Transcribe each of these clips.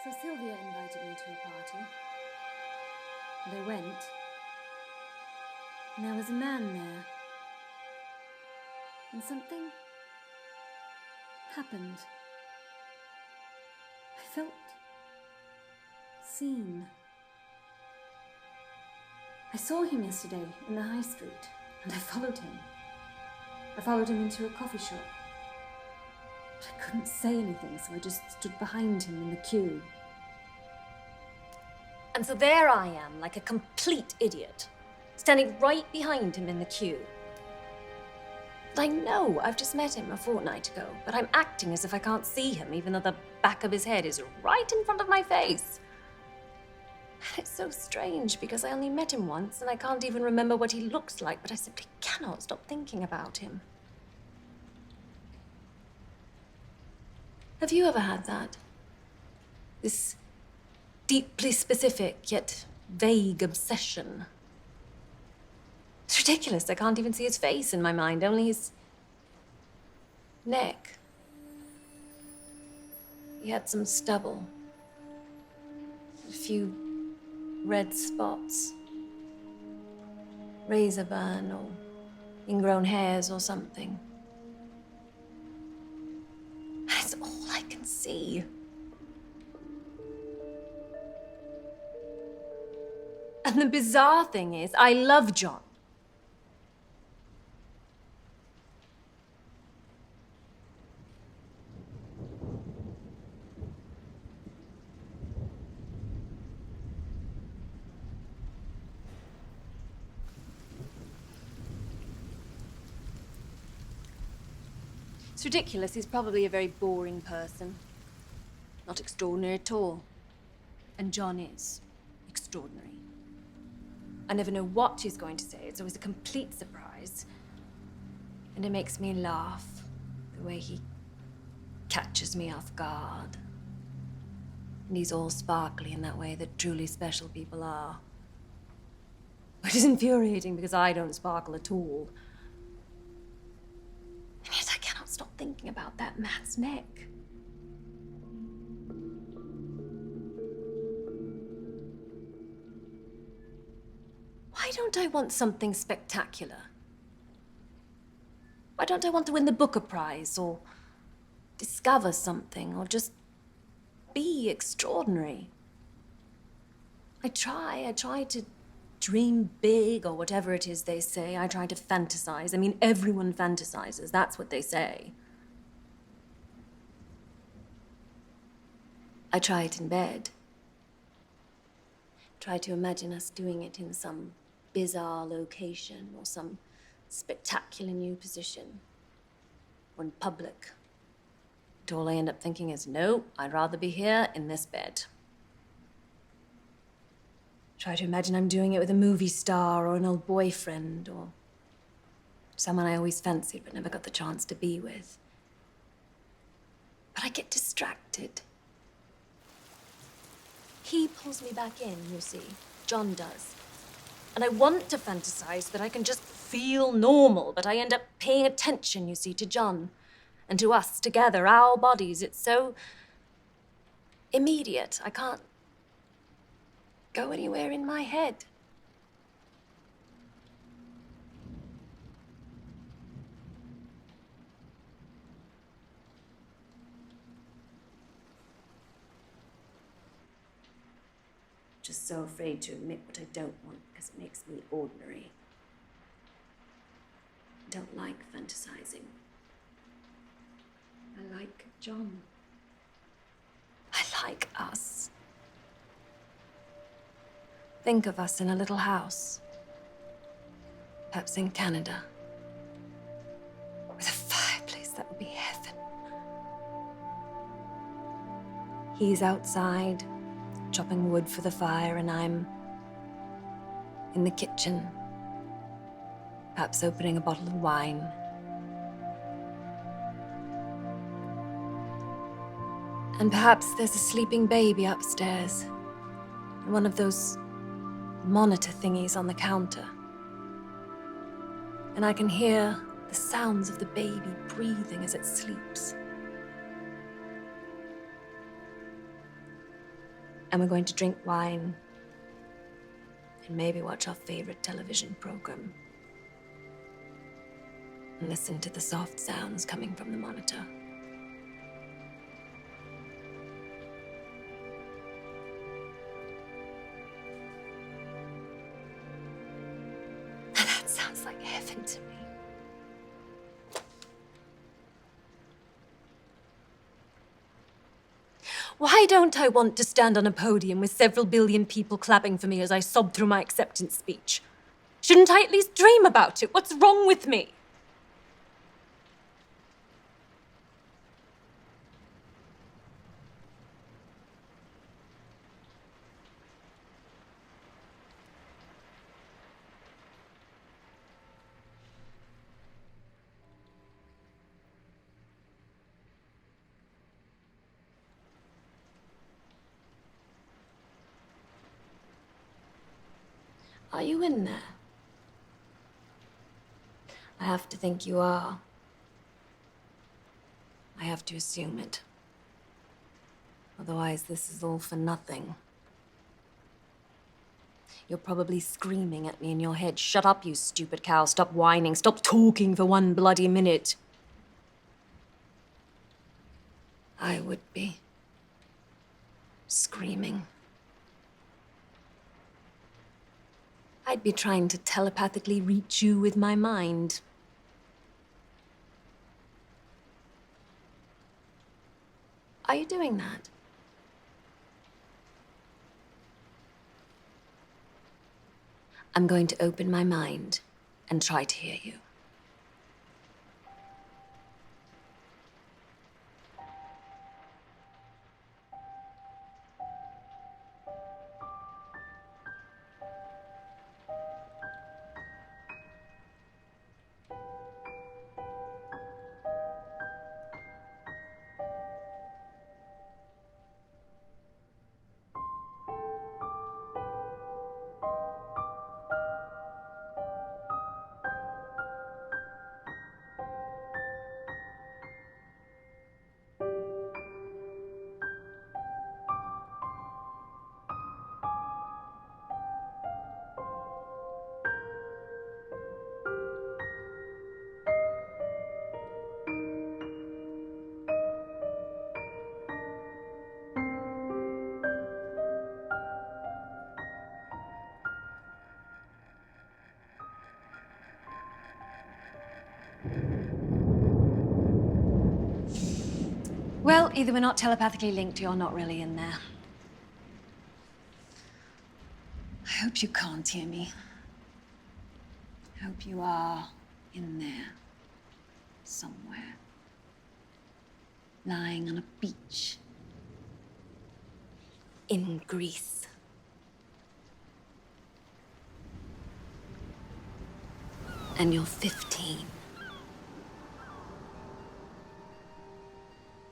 So Sylvia invited me to a party, and I went, and there was a man there, and something happened. I felt seen. I saw him yesterday in the high street, and I followed him. I followed him into a coffee shop. But I couldn't say anything, so I just stood behind him in the queue. And so there I am, like a complete idiot, standing right behind him in the queue. But I know I've just met him a fortnight ago, but I'm acting as if I can't see him, even though the back of his head is right in front of my face. It's so strange, because I only met him once, and I can't even remember what he looks like, but I simply cannot stop thinking about him. Have you ever had that? This deeply specific, yet vague obsession. It's ridiculous. I can't even see his face in my mind, only his neck. He had some stubble. A few red spots. Razor burn or ingrown hairs or something. That's all I can see. And the bizarre thing is, I love John. It's ridiculous. He's probably a very boring person. Not extraordinary at all. And John is extraordinary. I never know what he's going to say. It's always a complete surprise. And it makes me laugh, the way he catches me off guard. And he's all sparkly in that way that truly special people are. Which is infuriating because I don't sparkle at all. And yet I cannot stop thinking about that man's neck. Why don't I want something spectacular? Why don't I want to win the Booker Prize, or discover something, or just be extraordinary? I try to dream big, or whatever it is they say. I try to fantasize. I mean, everyone fantasizes. That's what they say. I try it in bed. Try to imagine us doing it in some bizarre location or some spectacular new position. Or in public. But all I end up thinking is, no, I'd rather be here in this bed. Try to imagine I'm doing it with a movie star or an old boyfriend or someone I always fancied but never got the chance to be with. But I get distracted. He pulls me back in, you see. John does. And I want to fantasize that I can just feel normal, but I end up paying attention, you see, to John and to us together, our bodies. It's so immediate. I can't go anywhere in my head. Just so afraid to admit what I don't want because it makes me ordinary. I don't like fantasizing. I like John. I like us. Think of us in a little house. Perhaps in Canada. With a fireplace, that would be heaven. He's outside, chopping wood for the fire, and I'm in the kitchen, perhaps opening a bottle of wine. And perhaps there's a sleeping baby upstairs, in one of those monitor thingies on the counter. And I can hear the sounds of the baby breathing as it sleeps. And we're going to drink wine. And maybe watch our favorite television program. And listen to the soft sounds coming from the monitor. That sounds like heaven to me. Why don't I want to stand on a podium with several billion people clapping for me as I sob through my acceptance speech? Shouldn't I at least dream about it? What's wrong with me? Are you in there? I have to think you are. I have to assume it. Otherwise, this is all for nothing. You're probably screaming at me in your head, "Shut up, you stupid cow. Stop whining. Stop talking for one bloody minute." I would be. Screaming. I'd be trying to telepathically reach you with my mind. Are you doing that? I'm going to open my mind and try to hear you. Well, either we're not telepathically linked or you're not really in there. I hope you can't hear me. I hope you are in there. Somewhere. Lying on a beach. In Greece. And you're 15.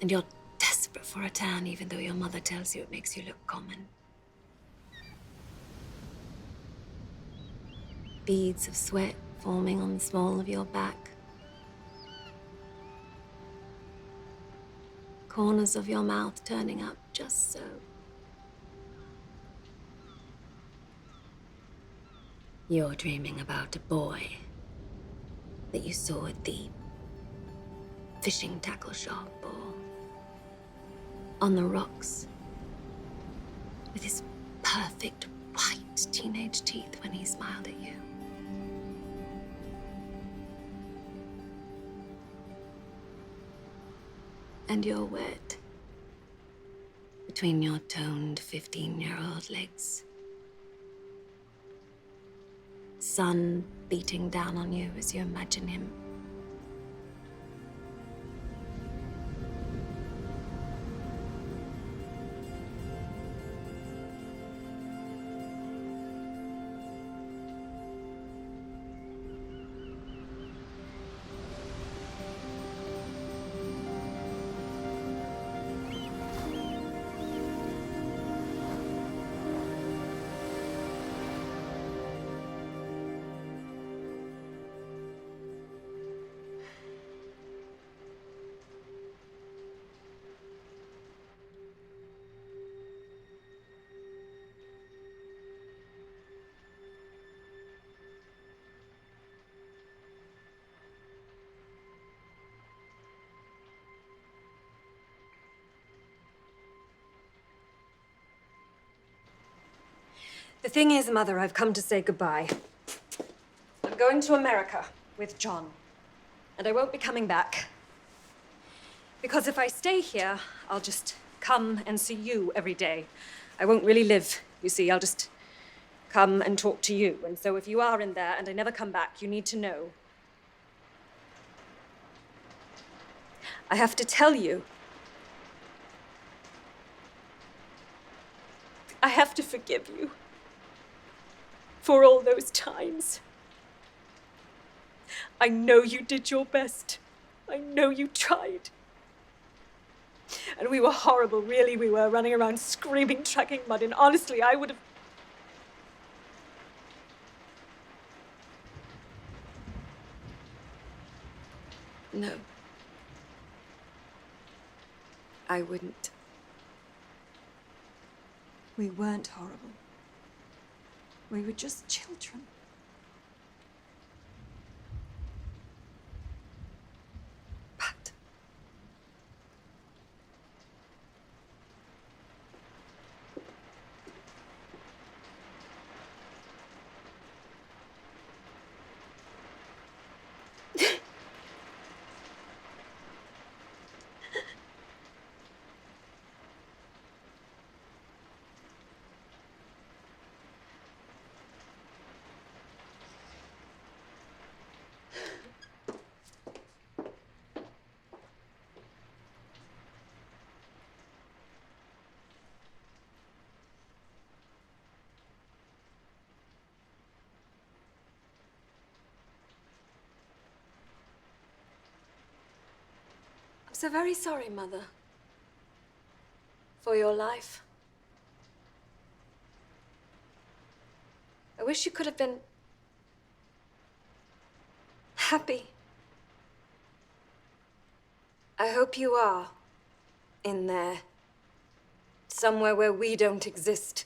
And you're desperate for a tan, even though your mother tells you it makes you look common. Beads of sweat forming on the small of your back. Corners of your mouth turning up just so. You're dreaming about a boy that you saw at the fishing tackle shop or on the rocks with his perfect white teenage teeth when he smiled at you. And you're wet between your toned 15-year-old legs. Sun beating down on you as you imagine him. The thing is, Mother, I've come to say goodbye. I'm going to America with John, and I won't be coming back. Because if I stay here, I'll just come and see you every day. I won't really live, you see. I'll just come and talk to you. And so if you are in there and I never come back, you need to know. I have to tell you. I have to forgive you for all those times. I know you did your best. I know you tried. And we were horrible, really, we were, running around screaming, tracking mud, and honestly, I would have... No. I wouldn't. We weren't horrible. We were just children. But... I'm so very sorry, Mother, for your life. I wish you could have been happy. I hope you are in there, somewhere where we don't exist,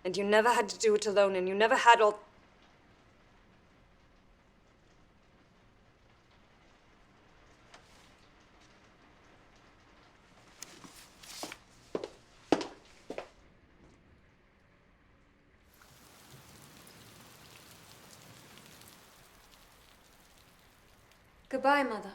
and you never had to do it alone, and you never had all... Goodbye, Mother.